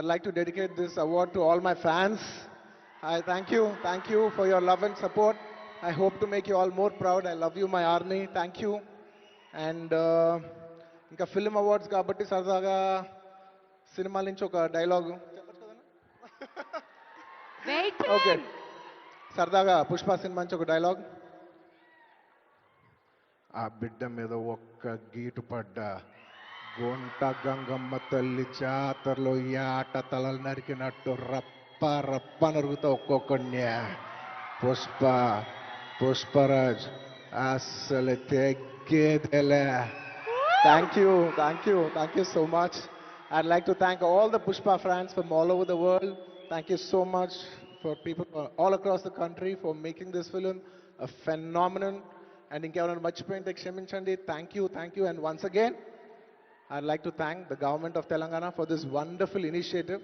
I'd like to dedicate this award to all my fans. I thank you for your love and support. I hope to make you all more proud. I love you, my army. Thank you. And ఇంకా film awards కాబట్టి సరదాగా సినిమాల నుంచి ఒక dialogue okay సరదాగా Pushpa cinema నుంచి ఒక dialogue. ఆ బిడ్డ మీద ఒక్క గీటు పడ్డ గుంట గంగమ్మ తల్లి జాతరలో ఈ ఆట తలలు నరికినట్టు రప్ప రప్ప నరుగుతా ఒక్కొక్కడిని. పుష్ప పుష్పరాజ్ అస్సలు తెగ్గేదేలే. Thank you so much. I'd like to thank all the Pushpa fans from all over the world. Thank you so much for people all across the country for making this film a phenomenon. And ఇంకెవరైనా మర్చిపోయింటే క్షమించండి. Thank you. And once again, I'd like to thank the government of Telangana for this wonderful initiative.